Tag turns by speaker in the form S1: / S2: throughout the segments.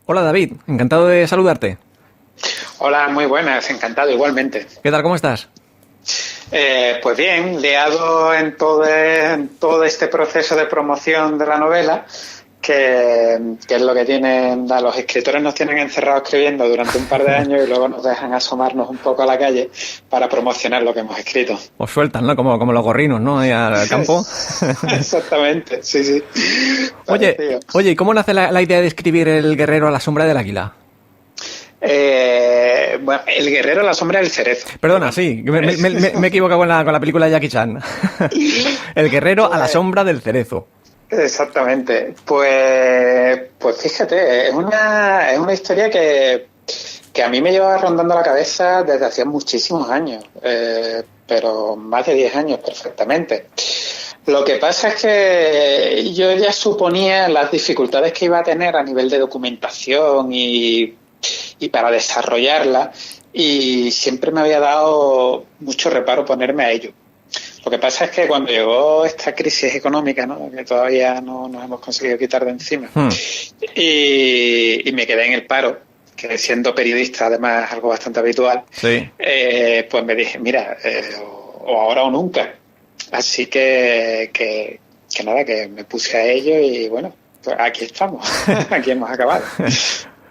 S1: Hola David, encantado de saludarte.
S2: Hola, muy buenas, encantado igualmente.
S1: ¿Qué tal? ¿Cómo estás?
S2: Pues bien, liado en todo este proceso de promoción de la novela, que es lo que tienen, los escritores nos tienen encerrados escribiendo durante un par de años y luego nos dejan asomarnos un poco a la calle para promocionar lo que hemos escrito.
S1: Os sueltan, ¿no? Como los gorrinos, ¿no? Ahí al campo.
S2: Exactamente, sí, sí.
S1: Oye,
S2: Parecido.
S1: oye, ¿y cómo nace la idea de escribir El guerrero a la sombra del águila?
S2: Bueno, El guerrero a la sombra del cerezo.
S1: Perdona, sí, me he equivocado con la película de Jackie Chan. El guerrero a la
S2: Pues,
S1: sombra del cerezo.
S2: exactamente. Pues fíjate, es una historia que a mí me lleva rondando la cabeza desde hacía muchísimos años, pero más de 10 años perfectamente. Lo que pasa es que yo ya suponía las dificultades que iba a tener a nivel de documentación y para desarrollarla, y siempre me había dado mucho reparo ponerme a ello. Lo que pasa es que cuando llegó esta crisis económica, ¿no?, que todavía no nos hemos conseguido quitar de encima, y me quedé en el paro, que siendo periodista además es algo bastante habitual,
S1: Sí.
S2: pues me dije, mira, o ahora o nunca. Así que nada, que me puse a ello y bueno, pues aquí estamos, aquí hemos acabado.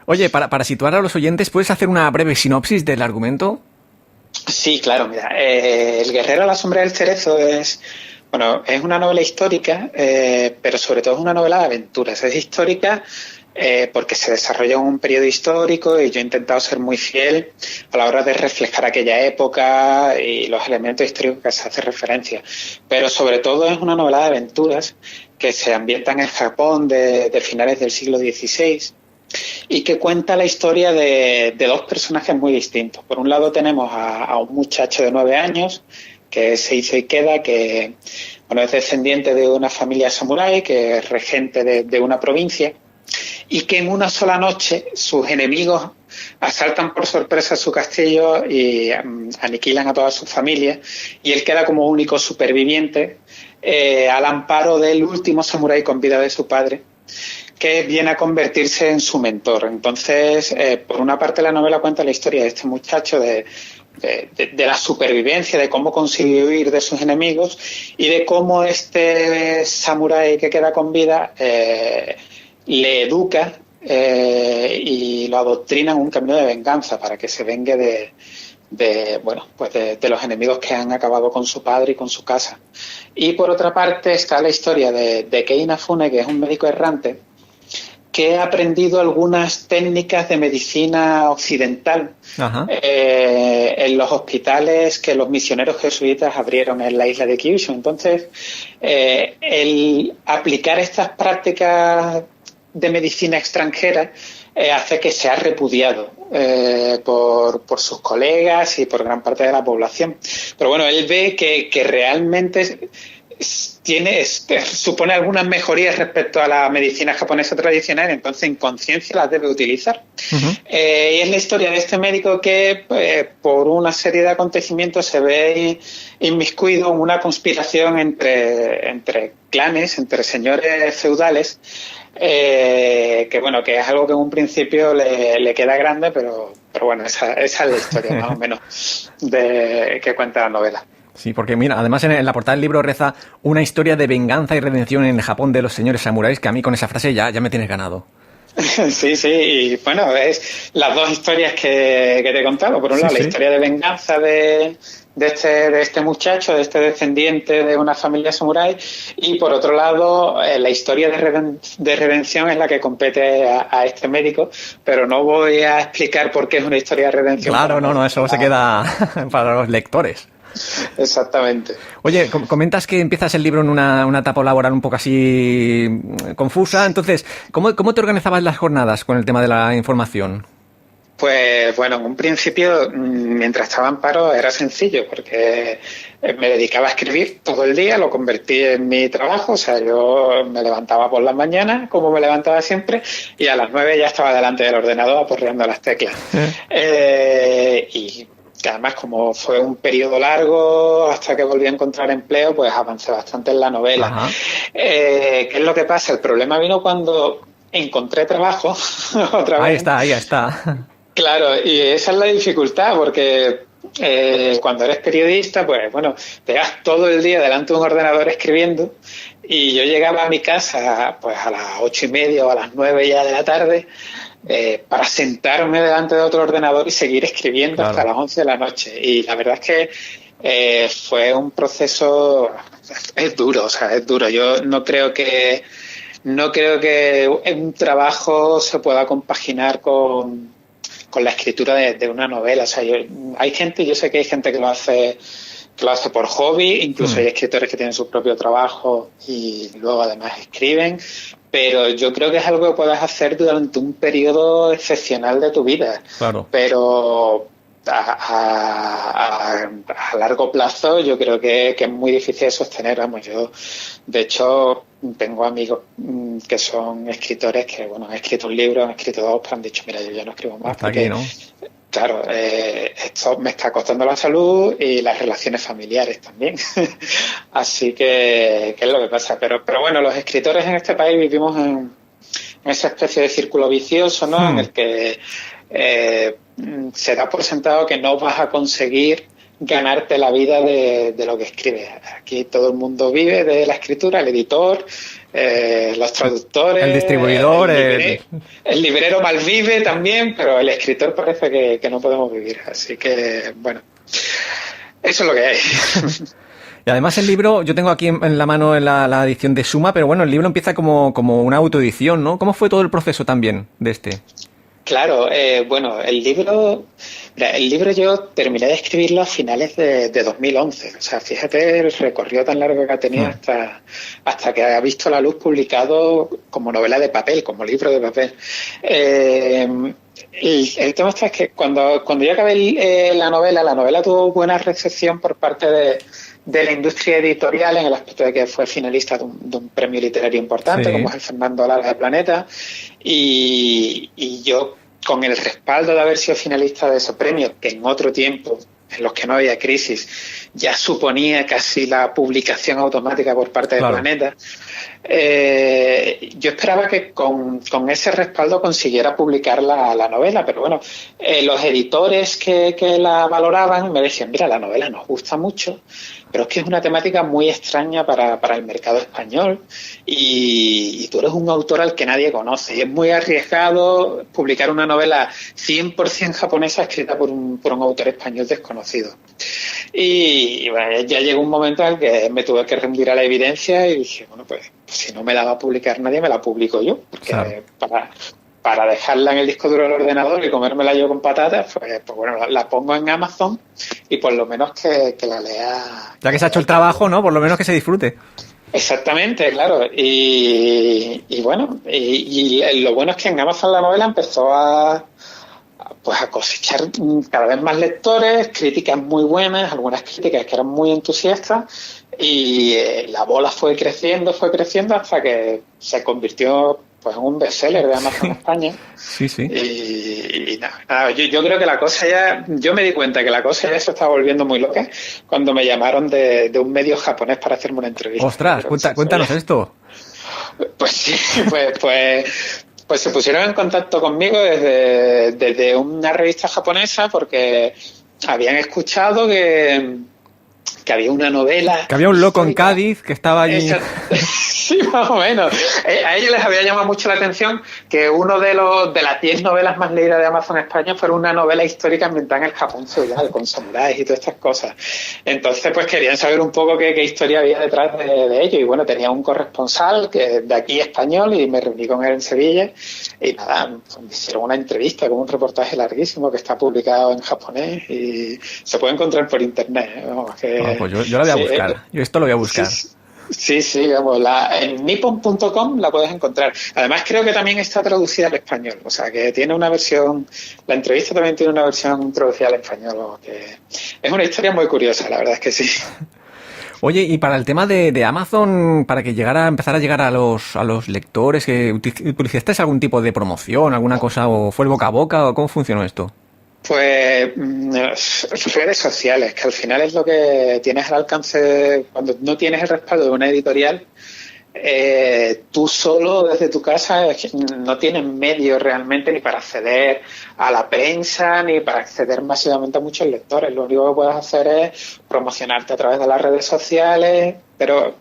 S1: Oye, para situar a los oyentes, ¿puedes hacer una breve sinopsis del argumento?
S2: Sí, claro, mira, El guerrero a la sombra del cerezo es una novela histórica, pero sobre todo es una novela de aventuras. Es histórica porque se desarrolla en un periodo histórico y yo he intentado ser muy fiel a la hora de reflejar aquella época y los elementos históricos que se hace referencia. Pero sobre todo es una novela de aventuras que se ambienta en el Japón de finales del siglo XVI y que cuenta la historia de dos personajes muy distintos. Por un lado tenemos a un muchacho de 9 años, que es Seisei Ikeda, que es descendiente de una familia samurái, que es regente de una provincia, y que en una sola noche sus enemigos asaltan por sorpresa su castillo y aniquilan a toda su familia, y él queda como único superviviente al amparo del último samurái con vida de su padre, que viene a convertirse en su mentor. Entonces, por una parte la novela cuenta la historia de este muchacho, de la supervivencia, de cómo consigue huir de sus enemigos y de cómo este samurái que queda con vida le educa y lo adoctrina en un camino de venganza para que se vengue de los enemigos que han acabado con su padre y con su casa. Y por otra parte está la historia de Kei Inafune, que es un médico errante que ha aprendido algunas técnicas de medicina occidental en los hospitales que los misioneros jesuitas abrieron en la isla de Kyushu. Entonces, el aplicar estas prácticas de medicina extranjera hace que sea repudiado por sus colegas y por gran parte de la población. Pero bueno, él ve que realmente supone algunas mejorías respecto a la medicina japonesa tradicional, entonces en conciencia las debe utilizar. Y es la historia de este médico que por una serie de acontecimientos se ve inmiscuido en una conspiración entre clanes, entre señores feudales, que es algo que en un principio le queda grande, pero bueno, esa es la historia más o menos que cuenta la novela.
S1: Sí, porque mira, además en la portada del libro reza una historia de venganza y redención en el Japón de los señores samuráis, que a mí con esa frase ya me tienes ganado.
S2: Sí, sí, y bueno, es las dos historias que te he contado. Por un lado, la historia de venganza de este muchacho, de este descendiente de una familia samurái, y por otro lado, la historia de redención es la que compete a este médico, pero no voy a explicar por qué es una historia de redención.
S1: Claro, no, eso se queda para los lectores.
S2: Exactamente.
S1: Oye, comentas que empiezas el libro en una etapa laboral un poco así confusa. Entonces, ¿cómo te organizabas las jornadas con el tema de la información?
S2: Pues bueno, en un principio, mientras estaba en paro, era sencillo, porque me dedicaba a escribir todo el día, lo convertí en mi trabajo. O sea, yo me levantaba por las mañanas, como me levantaba siempre, y a las 9 ya estaba delante del ordenador aporreando las teclas. Y que además, como fue un periodo largo hasta que volví a encontrar empleo, pues avancé bastante en la novela. ¿Qué es lo que pasa? El problema vino cuando encontré trabajo otra vez.
S1: Ahí está.
S2: Claro, y esa es la dificultad, porque cuando eres periodista, pues bueno, te vas todo el día delante de un ordenador escribiendo, y yo llegaba a mi casa pues a las 8:30 o a las 9 ya de la tarde, para sentarme delante de otro ordenador y seguir escribiendo hasta las 11 de la noche. Y la verdad es que fue un proceso, es duro, o sea, es duro. Yo no creo que un trabajo se pueda compaginar con la escritura de una novela. O sea, yo sé que hay gente que lo hace por hobby, incluso hay escritores que tienen su propio trabajo y luego además escriben, pero yo creo que es algo que puedes hacer durante un periodo excepcional de tu vida.
S1: Claro.
S2: Pero a largo plazo yo creo que es muy difícil de sostener. Vamos, yo de hecho tengo amigos que son escritores que bueno, han escrito un libro, han escrito dos, pero han dicho mira, yo ya no escribo más
S1: hasta
S2: porque
S1: aquí, ¿no?
S2: claro, esto me está costando la salud y las relaciones familiares también. Así que es lo que pasa. Pero bueno, los escritores en este país vivimos en esa especie de círculo vicioso, ¿no? En el que se da por sentado que no vas a conseguir ganarte la vida de lo que escribes. Aquí todo el mundo vive de la escritura, el editor, los traductores,
S1: el distribuidor,
S2: el librero malvive también, pero el escritor parece que no podemos vivir. Así que, bueno, eso es lo que hay.
S1: Y además el libro, yo tengo aquí en la mano la edición de Suma, pero bueno, el libro empieza como una autoedición, ¿no? ¿Cómo fue todo el proceso también de este?
S2: Claro, bueno, el libro yo terminé de escribirlo a finales de 2011. O sea, fíjate el recorrido tan largo que ha tenido hasta que ha visto la luz publicado como novela de papel, como libro de papel. El tema está es que cuando yo acabé la novela tuvo buena recepción por parte de la industria editorial, en el aspecto de que fue finalista de un premio literario importante, como es el Fernando Lara de Planeta, y yo, con el respaldo de haber sido finalista de ese premio, que en otro tiempo, en los que no había crisis, ya suponía casi la publicación automática por parte de Planeta, yo esperaba que con ese respaldo consiguiera publicar la novela, pero bueno, los editores que la valoraban me decían, mira, la novela nos gusta mucho, pero es que es una temática muy extraña para el mercado español y tú eres un autor al que nadie conoce y es muy arriesgado publicar una novela 100% japonesa escrita por un autor español desconocido. Y bueno, ya llegó un momento en el que me tuve que rendir a la evidencia y dije, bueno, pues si no me la va a publicar nadie, me la publico yo, porque para dejarla en el disco duro del ordenador y comérmela yo con patatas, pues bueno, la pongo en Amazon y por lo menos que la lea.
S1: Ya que se ha hecho el trabajo, ¿no? Por lo menos que se disfrute.
S2: Exactamente, claro. Y bueno, y lo bueno es que en Amazon la novela empezó a cosechar cada vez más lectores, críticas muy buenas, algunas críticas que eran muy entusiastas, y la bola fue creciendo hasta que se convirtió pues en un bestseller de Amazon España.
S1: Sí.
S2: Y nada, yo creo que la cosa yo me di cuenta que la cosa ya se estaba volviendo muy loca cuando me llamaron de un medio japonés para hacerme una entrevista.
S1: ¡Ostras! Cuéntanos esto.
S2: Pues sí, pues se pusieron en contacto conmigo desde una revista japonesa porque habían escuchado que había una novela.
S1: Que había un loco en Cádiz que estaba allí.
S2: Sí, más o menos. A ellos les había llamado mucho la atención que uno de las 10 novelas más leídas de Amazon España fuera una novela histórica ambientada en el Japón feudal, con samuráis y todas estas cosas. Entonces, pues querían saber un poco qué historia había detrás de ello. Y bueno, tenía un corresponsal de aquí español y me reuní con él en Sevilla. Y nada, me hicieron una entrevista con un reportaje larguísimo que está publicado en japonés y se puede encontrar por internet. Vamos,
S1: pues yo la voy a buscar. Yo esto lo voy a buscar.
S2: Sí, vamos, en nippon.com la puedes encontrar. Además creo que también está traducida al español, o sea que tiene una versión, la entrevista también tiene una versión traducida al español, que es una historia muy curiosa, la verdad es que sí.
S1: Oye, y para el tema de Amazon, para que empezara a llegar a los lectores, ¿utilizaste algún tipo de promoción, alguna cosa, o fue el boca a boca, o cómo funcionó esto?
S2: Pues redes sociales, que al final es lo que tienes al alcance cuando no tienes el respaldo de una editorial. tú solo desde tu casa no tienes medios realmente ni para acceder a la prensa ni para acceder masivamente a muchos lectores. Lo único que puedes hacer es promocionarte a través de las redes sociales, pero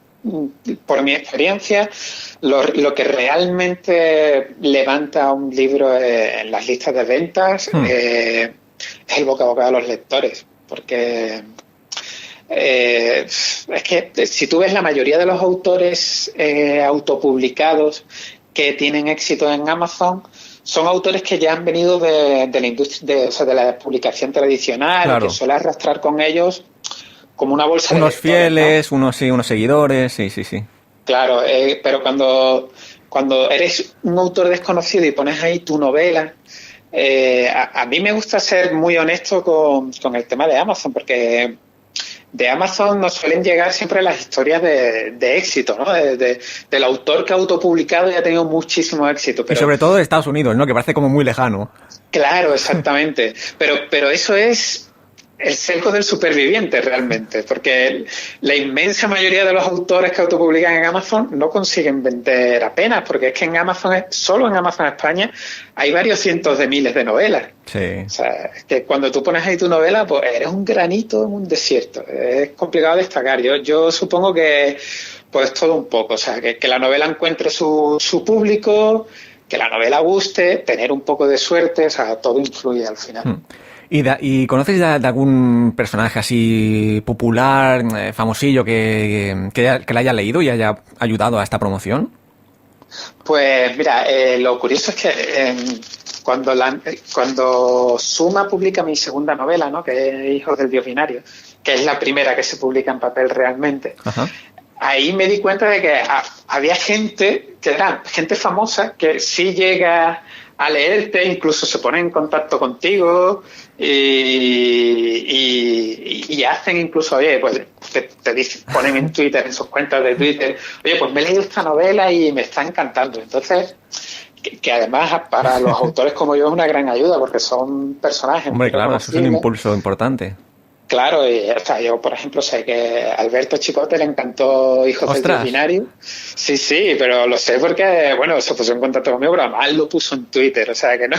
S2: por mi experiencia, lo que realmente levanta un libro en las listas de ventas es el boca a boca de los lectores, porque es que si tú ves la mayoría de los autores autopublicados que tienen éxito en Amazon, son autores que ya han venido de la industria, de la publicación tradicional, claro, que suele arrastrar con ellos como una bolsa
S1: unos
S2: de lectores,
S1: fieles, ¿no? unos seguidores, sí.
S2: Claro, pero cuando eres un autor desconocido y pones ahí tu novela, a mí me gusta ser muy honesto con el tema de Amazon, porque de Amazon nos suelen llegar siempre las historias de éxito, ¿no? Del autor que ha autopublicado y ha tenido muchísimo éxito. Pero,
S1: y sobre todo de Estados Unidos, ¿no? Que parece como muy lejano.
S2: Claro, exactamente. Pero eso es el sesgo del superviviente realmente, porque la inmensa mayoría de los autores que autopublican en Amazon no consiguen vender apenas, porque es que en Amazon, solo en Amazon España, hay varios cientos de miles de novelas.
S1: Sí.
S2: O sea, es que cuando tú pones ahí tu novela, pues eres un granito en un desierto. Es complicado destacar. Yo supongo que pues todo un poco, o sea, que la novela encuentre su público, que la novela guste, tener un poco de suerte, o sea, todo influye al final.
S1: ¿Y conoces de algún personaje así popular, famosillo, que la haya leído y haya ayudado a esta promoción?
S2: Pues mira, lo curioso es que cuando Suma publica mi segunda novela, ¿no?, que es Hijos del Dios Binario, que es la primera que se publica en papel realmente, ajá, ahí me di cuenta de que había gente, que era gente famosa, que sí llega a leerte, incluso se pone en contacto contigo y hacen incluso, oye, pues te dicen, ponen en Twitter, en sus cuentas de Twitter, oye, pues me he leído esta novela y me está encantando. Entonces, que además para los autores como yo es una gran ayuda, porque son personajes.
S1: Hombre, claro, eso es un impulso importante.
S2: Claro, y o sea, yo, por ejemplo, sé que a Alberto Chicote le encantó Hijos del Dios Binario. Sí, pero lo sé porque, bueno, se puso en contacto conmigo, pero además lo puso en Twitter, o sea, que no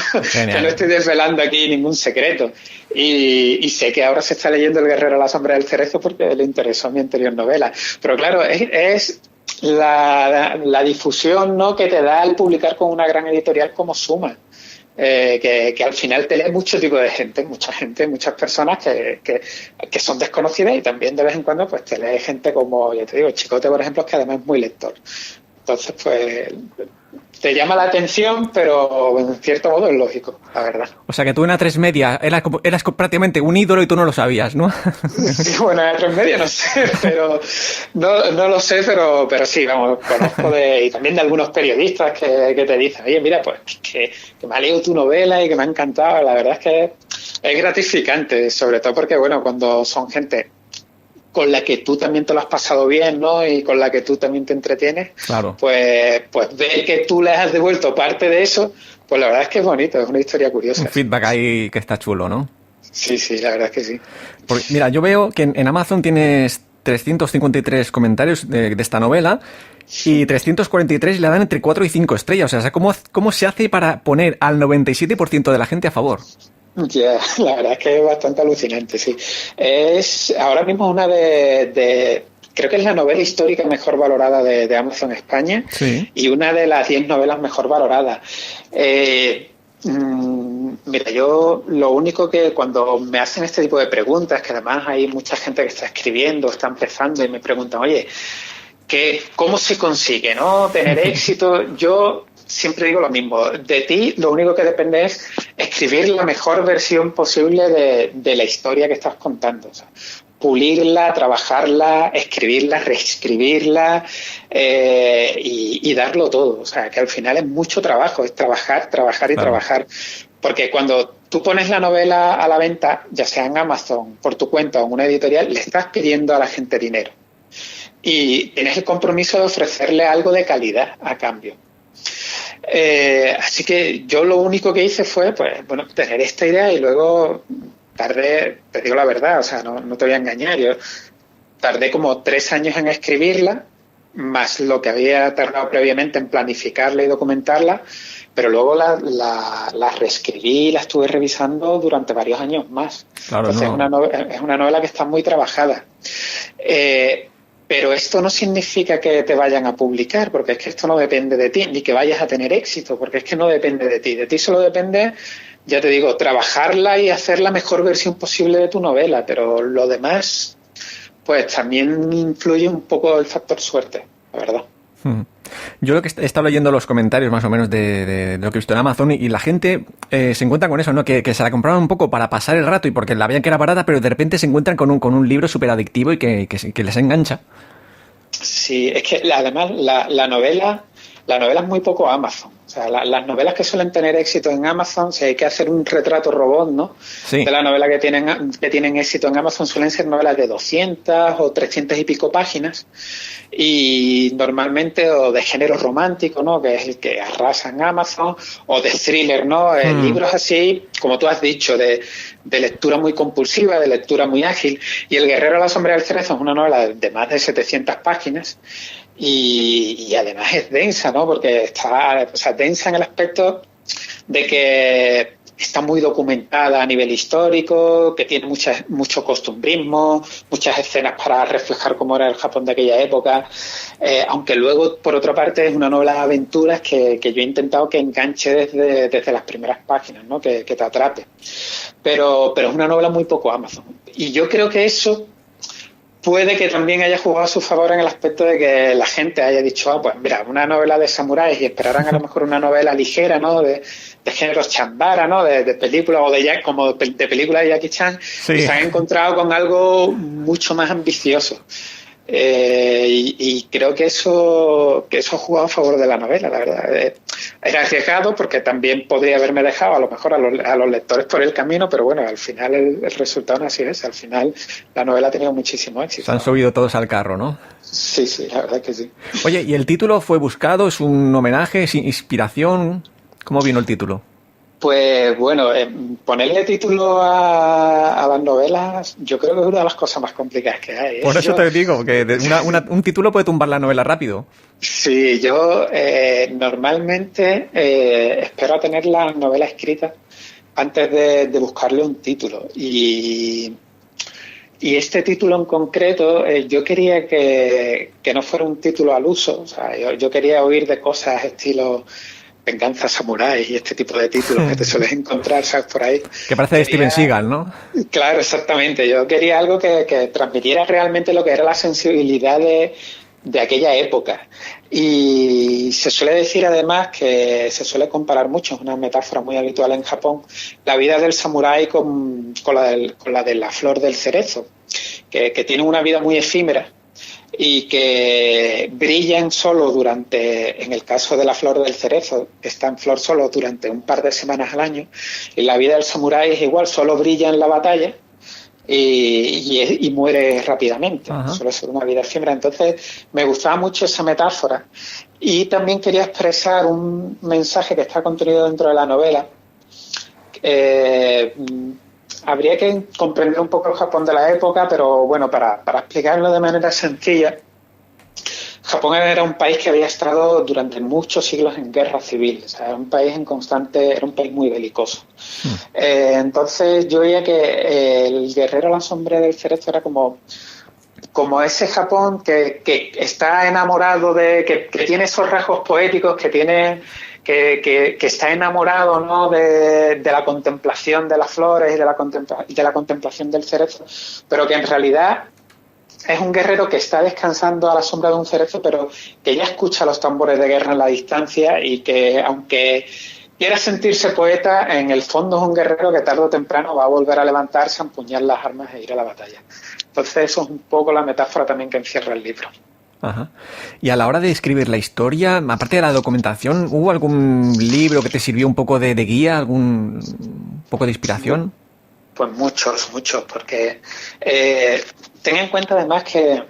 S2: estoy desvelando aquí ningún secreto. Y sé que ahora se está leyendo El Guerrero a la sombra del cerezo porque le interesó mi anterior novela. Pero claro, es la difusión, ¿no?, que te da el publicar con una gran editorial como Suma. Que al final te lee mucho tipo de gente, muchas personas que son desconocidas, y también de vez en cuando pues te lee gente como, ya te digo, Chicote, por ejemplo, que además es muy lector. Entonces, pues te llama la atención, pero en cierto modo es lógico, la verdad.
S1: O sea que tú en A3 Media eras prácticamente un ídolo y tú no lo sabías, ¿no?
S2: Sí, bueno, en A3 Media no sé, pero no lo sé, pero sí, vamos, conozco y también de algunos periodistas que te dicen, oye, mira, pues que me ha leído tu novela y que me ha encantado. La verdad es que es gratificante, sobre todo porque, bueno, cuando son gente con la que tú también te lo has pasado bien, ¿no?, y con la que tú también te entretienes,
S1: claro,
S2: pues ver que tú les has devuelto parte de eso, pues la verdad es que es bonito, es una historia curiosa.
S1: Un feedback ahí que está chulo, ¿no?
S2: Sí, la verdad es que sí.
S1: Porque, mira, yo veo que en Amazon tienes 353 comentarios de esta novela y 343 le dan entre 4 y 5 estrellas. O sea, ¿cómo se hace para poner al 97% de la gente a favor?
S2: Ya, la verdad es que es bastante alucinante, sí. Es ahora mismo una creo que es la novela histórica mejor valorada de Amazon España, sí, y una de las 10 novelas mejor valoradas. Mira, yo lo único que cuando me hacen este tipo de preguntas, que además hay mucha gente que está escribiendo, está empezando y me preguntan, oye, ¿cómo se consigue, no, tener éxito? Yo siempre digo lo mismo, de ti lo único que depende es escribir la mejor versión posible de la historia que estás contando, o sea, pulirla, trabajarla, escribirla, reescribirla y darlo todo, o sea, que al final es mucho trabajo, es trabajar y trabajar, porque cuando tú pones la novela a la venta, ya sea en Amazon, por tu cuenta o en una editorial, le estás pidiendo a la gente dinero y tienes el compromiso de ofrecerle algo de calidad a cambio. Así que yo lo único que hice fue, pues, bueno, tener esta idea y luego tardé, te digo la verdad, o sea, no te voy a engañar, yo tardé como 3 años en escribirla más lo que había tardado previamente en planificarla y documentarla, pero luego la reescribí y la estuve revisando durante varios años más.
S1: Claro,
S2: Entonces
S1: no.
S2: es una novela que está muy trabajada. Pero esto no significa que te vayan a publicar, porque es que esto no depende de ti, ni que vayas a tener éxito, porque es que no depende de ti. De ti solo depende, ya te digo, trabajarla y hacer la mejor versión posible de tu novela, pero lo demás, pues también influye un poco el factor suerte, la verdad.
S1: Yo lo que he estado leyendo los comentarios más o menos de lo que he visto en Amazon y la gente se encuentra con eso, ¿no? Que se la compraron un poco para pasar el rato y porque la veían que era barata, pero de repente se encuentran con un libro súper adictivo y que les engancha.
S2: Sí, es que además la novela es muy poco Amazon. O sea, las novelas que suelen tener éxito en Amazon, si hay que hacer un retrato robot, ¿no?
S1: Sí.
S2: De la novela que tienen éxito en Amazon, suelen ser novelas de 200 o 300 y pico páginas, y normalmente o de género romántico, ¿no? Que es el que arrasa en Amazon, o de thriller, ¿no? Libros así, como tú has dicho, de lectura muy compulsiva, de lectura muy ágil. Y El guerrero a la sombra del cerezo es una novela de más de 700 páginas. Y además es densa, ¿no? Porque está, o sea, densa en el aspecto de que está muy documentada a nivel histórico, que tiene mucho costumbrismo, muchas escenas para reflejar cómo era el Japón de aquella época, aunque luego, por otra parte, es una novela de aventuras que yo he intentado que enganche desde las primeras páginas, ¿no? Que te atrape. Pero es una novela muy poco Amazon. Y yo creo que eso puede que también haya jugado a su favor en el aspecto de que la gente haya dicho, pues mira, una novela de samuráis, y esperarán a lo mejor una novela ligera, ¿no? De géneros chambara, ¿no? De películas, o como de películas de Jackie Chan,
S1: Sí.
S2: y se han encontrado con algo mucho más ambicioso. Y creo que eso ha jugado a favor de la novela, la verdad. Era arriesgado porque también podría haberme dejado a lo mejor a los lectores por el camino, pero bueno, al final el resultado no ha sido ese. Al final la novela ha tenido muchísimo éxito.
S1: Se han subido todos al carro, ¿no?
S2: Sí, la verdad que sí.
S1: Oye, ¿y el título fue buscado? ¿Es un homenaje? ¿Es inspiración? ¿Cómo vino el título?
S2: Pues bueno, ponerle título a las novelas yo creo que es una de las cosas más complicadas que hay.
S1: Por eso te digo, que un título puede tumbar la novela rápido.
S2: Sí, yo normalmente espero a tener la novela escrita antes de buscarle un título. Y este título en concreto, yo quería que no fuera un título al uso. O sea, yo quería oír de cosas estilo Venganza Samurái y este tipo de títulos que te sueles encontrar, ¿sabes? Por ahí.
S1: Que parece de Steven Seagal, ¿no?
S2: Claro, exactamente. Yo quería algo que transmitiera realmente lo que era la sensibilidad de aquella época. Y se suele decir además que se suele comparar mucho, es una metáfora muy habitual en Japón, la vida del samurái con la de la flor del cerezo, que tiene una vida muy efímera y que brillan solo en el caso de la flor del cerezo, está en flor solo durante un par de semanas al año, y la vida del samurái es igual, solo brilla en la batalla y muere rápidamente. Suele ser una vida efímera. Entonces me gustaba mucho esa metáfora, y también quería expresar un mensaje que está contenido dentro de la novela. Habría que comprender un poco el Japón de la época, pero bueno, para explicarlo de manera sencilla, Japón era un país que había estado durante muchos siglos en guerra civil. O sea, era un país era un país muy belicoso. Entonces yo veía que El guerrero a la sombra del cerezo era como ese Japón que está enamorado que tiene esos rasgos poéticos, que está enamorado, ¿no? de la contemplación de las flores y de la contemplación del cerezo, pero que en realidad es un guerrero que está descansando a la sombra de un cerezo, pero que ya escucha los tambores de guerra en la distancia, y que aunque quiera sentirse poeta, en el fondo es un guerrero que tarde o temprano va a volver a levantarse, a empuñar las armas e ir a la batalla. Entonces eso es un poco la metáfora también que encierra el libro.
S1: Ajá. Y a la hora de escribir la historia, aparte de la documentación, ¿hubo algún libro que te sirvió un poco de guía, algún poco de inspiración?
S2: Pues muchos, porque ten en cuenta además que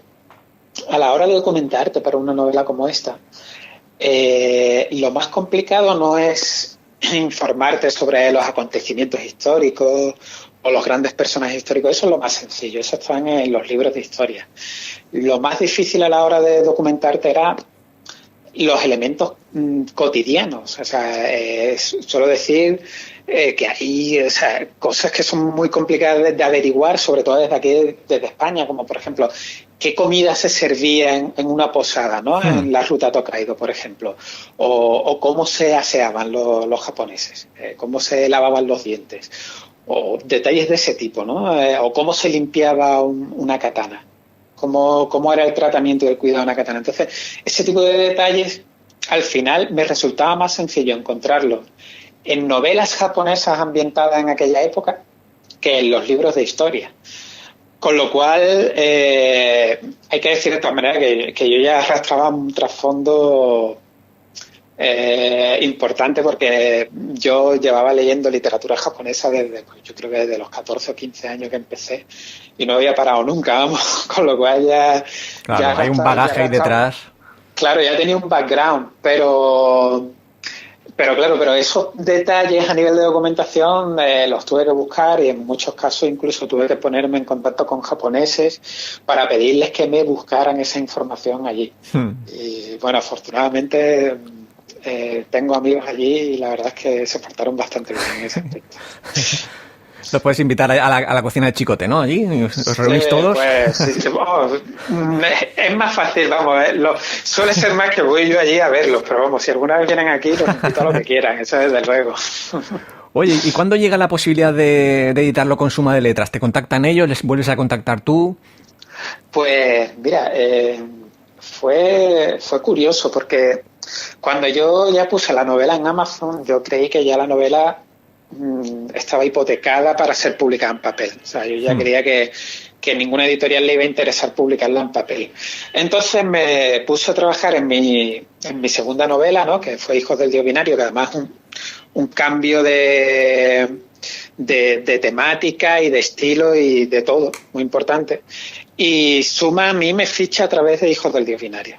S2: a la hora de documentarte para una novela como esta, lo más complicado no es informarte sobre los acontecimientos históricos o los grandes personajes históricos, eso es lo más sencillo, eso está en los libros de historia. Lo más difícil a la hora de documentarte era los elementos cotidianos. O sea, suelo decir que hay, o sea, cosas que son muy complicadas de averiguar, sobre todo desde aquí, desde España, como por ejemplo, qué comida se servía en una posada, ¿no? En la ruta Tokaido, por ejemplo, o cómo se aseaban los japoneses, cómo se lavaban los dientes, o detalles de ese tipo, ¿no? O cómo se limpiaba una katana. Cómo era el tratamiento y el cuidado de una katana. Entonces, ese tipo de detalles, al final, me resultaba más sencillo encontrarlos en novelas japonesas ambientadas en aquella época que en los libros de historia. Con lo cual, hay que decir de todas maneras que yo ya arrastraba un trasfondo importante, porque yo llevaba leyendo literatura japonesa desde, pues, yo creo que desde los 14 o 15 años que empecé, y no había parado nunca, vamos, con lo cual ya...
S1: Claro,
S2: ya
S1: hay un bagaje ahí detrás.
S2: Claro, ya tenía un background, pero claro, pero esos detalles a nivel de documentación los tuve que buscar, y en muchos casos incluso tuve que ponerme en contacto con japoneses para pedirles que me buscaran esa información allí. Y bueno, afortunadamente tengo amigos allí y la verdad es que se portaron bastante bien en ese aspecto.
S1: Los puedes invitar a la cocina de Chicote, ¿no? Allí, ¿os reunís todos?
S2: Pues, sí, vamos, es más fácil, vamos, suele ser más que voy yo allí a verlos, pero vamos, si alguna vez vienen aquí, los invito a lo que quieran, eso desde luego.
S1: Oye, ¿y cuándo llega la posibilidad de editarlo con Suma de Letras? ¿Te contactan ellos? ¿Les vuelves a contactar tú?
S2: Pues mira, fue curioso, porque cuando yo ya puse la novela en Amazon, yo creí que ya la novela estaba hipotecada para ser publicada en papel. O sea, yo ya creía que ninguna editorial le iba a interesar publicarla en papel. Entonces me puse a trabajar en mi segunda novela, ¿no? Que fue Hijos del Dios Binario, que además un cambio de temática y de estilo y de todo, muy importante. Y Suma a mí me ficha a través de Hijos del Dios Binario.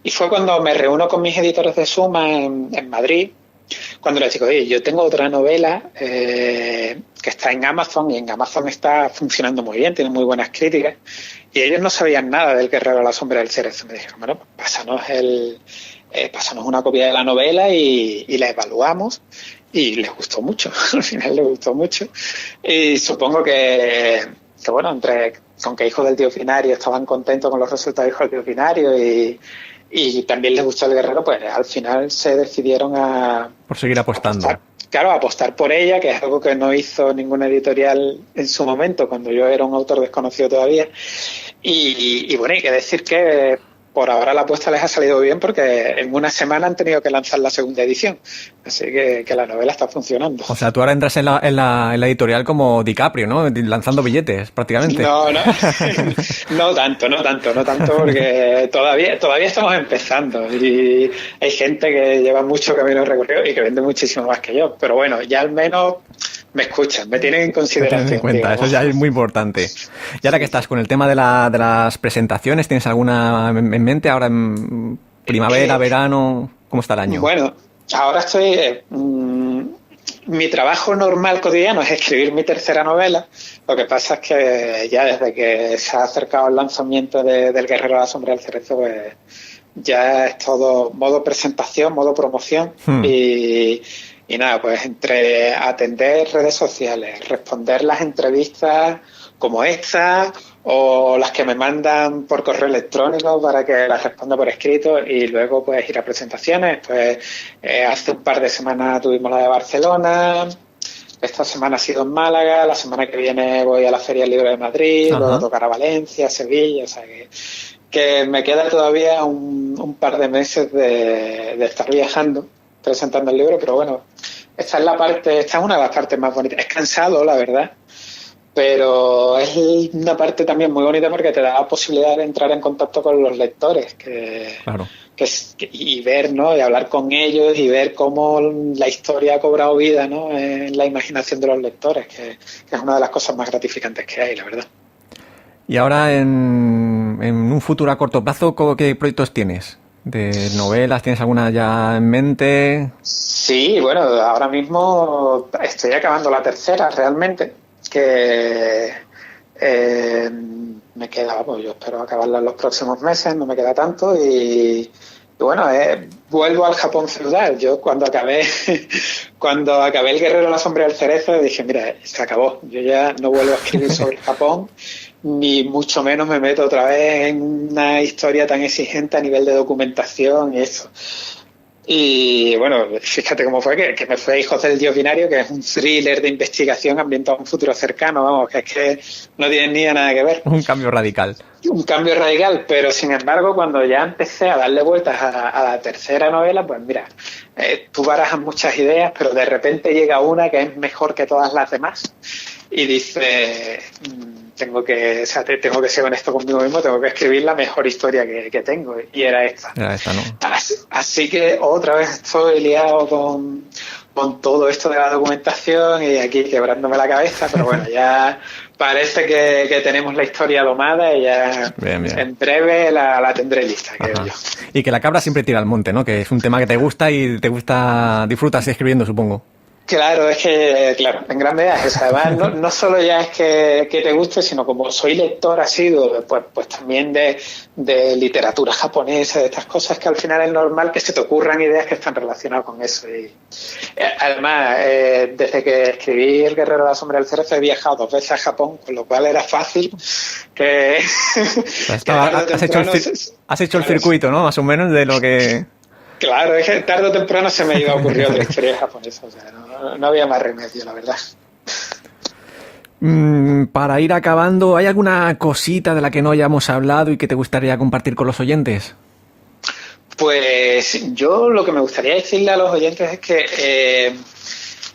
S2: Y fue cuando me reúno con mis editores de Suma en Madrid, cuando les digo, oye, yo tengo otra novela que está en Amazon, y en Amazon está funcionando muy bien, tiene muy buenas críticas, y ellos no sabían nada del Guerrero a la sombra del cerezo. Me dijeron, bueno, pásanos una copia de la novela y la evaluamos, y les gustó mucho, al final les gustó mucho, y supongo que bueno, con que Hijos del Dios Binario estaban contentos con los resultados de Hijos del Dios Binario y también les gustó el Guerrero, pues al final se decidieron
S1: por seguir apostando.
S2: Apostar por ella, que es algo que no hizo ninguna editorial en su momento, cuando yo era un autor desconocido todavía. Y bueno, hay que decir que por ahora la apuesta les ha salido bien, porque en una semana han tenido que lanzar la segunda edición. Así que la novela está funcionando.
S1: O sea, tú ahora entras en la editorial como DiCaprio, ¿no? Lanzando billetes, prácticamente.
S2: No tanto, porque todavía estamos empezando, y hay gente que lleva mucho camino recorrido y que vende muchísimo más que yo. Pero bueno, ya al menos me escuchan, me tienen en consideración.
S1: Me tienen en cuenta, eso ya es muy importante. Y ahora que estás con el tema de las presentaciones, ¿tienes alguna en mente ahora en primavera, verano? ¿Cómo está el año?
S2: Bueno, ahora estoy... mi trabajo normal cotidiano es escribir mi tercera novela. Lo que pasa es que ya desde que se ha acercado el lanzamiento del Guerrero a la sombra del cerezo, pues ya es todo modo presentación, modo promoción. Y nada, pues entre atender redes sociales, responder las entrevistas como esta, o las que me mandan por correo electrónico para que las responda por escrito, y luego pues ir a presentaciones. Pues hace un par de semanas tuvimos la de Barcelona, esta semana ha sido en Málaga, la semana que viene voy a la Feria del Libro de Madrid, luego a tocar a Valencia, Sevilla, o sea que me queda todavía un par de meses de estar viajando, presentando el libro, pero bueno, esta es una de las partes más bonitas. Es cansado, la verdad, pero es una parte también muy bonita, porque te da la posibilidad de entrar en contacto con los lectores,
S1: claro.
S2: Y ver, ¿no? Y hablar con ellos y ver cómo la historia ha cobrado vida, ¿no? En la imaginación de los lectores, que es una de las cosas más gratificantes que hay, la verdad.
S1: Y ahora, en un futuro a corto plazo, ¿qué proyectos tienes? de novelas? ¿Tienes alguna ya en mente?
S2: Sí, bueno, ahora mismo estoy acabando la tercera realmente, que me queda, vamos, yo espero acabarla en los próximos meses, no me queda tanto y bueno, vuelvo al Japón feudal. Yo cuando acabé El Guerrero de la Sombra del Cerezo dije, mira, se acabó, yo ya no vuelvo a escribir sobre Japón, ni mucho menos me meto otra vez en una historia tan exigente a nivel de documentación y eso. Y bueno, fíjate cómo fue que me fue Hijos del Dios Binario, que es un thriller de investigación ambientado en un futuro cercano, vamos, que es que no tiene ni nada que ver.
S1: Un cambio radical.
S2: Un cambio radical, pero sin embargo, cuando ya empecé a darle vueltas a la tercera novela, pues mira, tú barajas muchas ideas, pero de repente llega una que es mejor que todas las demás y dice, tengo que ser honesto conmigo mismo, tengo que escribir la mejor historia que tengo, y era esta.
S1: Era esta, ¿no?
S2: Así que otra vez estoy liado con todo esto de la documentación y aquí quebrándome la cabeza, pero bueno, ya parece que tenemos la historia domada y ya
S1: bien.
S2: En breve la tendré lista, creo yo.
S1: Y que la cabra siempre tira al monte, ¿no? Que es un tema que te gusta y disfrutas escribiendo, supongo.
S2: Claro, es que, claro, en gran medida es eso. Además, no solo ya es que te guste, sino como soy lector asiduo, pues también de literatura japonesa, de estas cosas, que al final es normal que se te ocurran ideas que están relacionadas con eso. Y además, desde que escribí El Guerrero de la Sombra del Cerezo he viajado 2 veces a Japón, con lo cual era fácil que...
S1: Has hecho el circuito, ¿no? Más o menos de lo que...
S2: Claro, es que tarde o temprano se me iba a ocurrir otra historia japonesa, o sea, no había más remedio, la verdad.
S1: Para ir acabando, ¿hay alguna cosita de la que no hayamos hablado y que te gustaría compartir con los oyentes?
S2: Pues yo lo que me gustaría decirle a los oyentes es que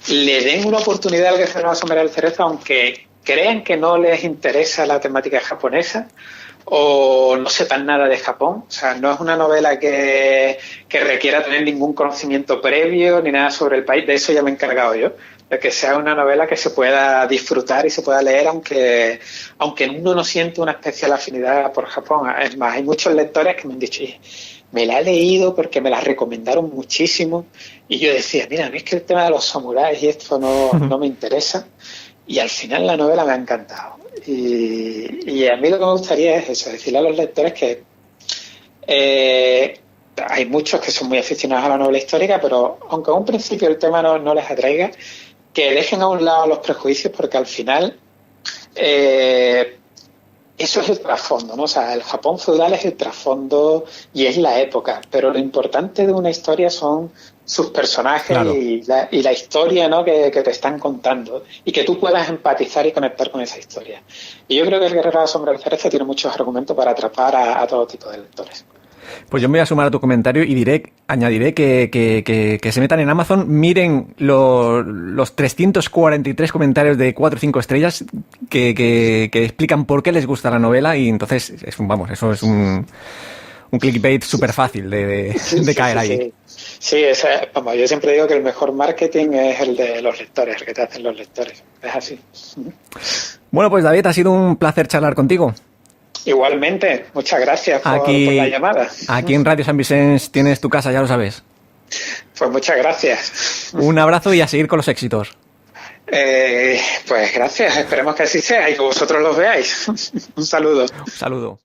S2: le den una oportunidad al Guerrero de la Sombra del Cerezo, aunque crean que no les interesa la temática japonesa o no sepan nada de Japón. O sea, no es una novela que requiera tener ningún conocimiento previo ni nada sobre el país. De eso ya me he encargado yo, de que sea una novela que se pueda disfrutar y se pueda leer aunque uno no siente una especial afinidad por Japón. Es más, hay muchos lectores que me han dicho, me la he leído porque me la recomendaron muchísimo y yo decía, mira, a mí es que el tema de los samuráis y esto no me interesa, y al final la novela me ha encantado. Y a mí lo que me gustaría es eso, decirle a los lectores que hay muchos que son muy aficionados a la novela histórica, pero aunque a un principio el tema no les atraiga, que dejen a un lado los prejuicios, porque al final eso es el trasfondo, ¿no? O sea, el Japón feudal es el trasfondo y es la época, pero lo importante de una historia son sus personajes, claro, y la historia, ¿no? que te están contando y que tú puedas empatizar y conectar con esa historia. Y yo creo que El Guerrero de la Sombra del Cerezo tiene muchos argumentos para atrapar a todo tipo de lectores.
S1: Pues yo me voy a sumar a tu comentario y añadiré que se metan en Amazon, miren los 343 comentarios de 4 o 5 estrellas que explican por qué les gusta la novela, y entonces eso es un clickbait súper fácil de caer ahí.
S2: Sí, yo siempre digo que el mejor marketing es el de los lectores, el que te hacen los lectores. Es así.
S1: Bueno, pues David, ha sido un placer charlar contigo.
S2: Igualmente, muchas gracias por la llamada.
S1: Aquí en Radio San Vicente tienes tu casa, ya lo sabes.
S2: Pues muchas gracias.
S1: Un abrazo y a seguir con los éxitos.
S2: Pues gracias, esperemos que así sea y que vosotros los veáis. Un saludo.
S1: Un saludo.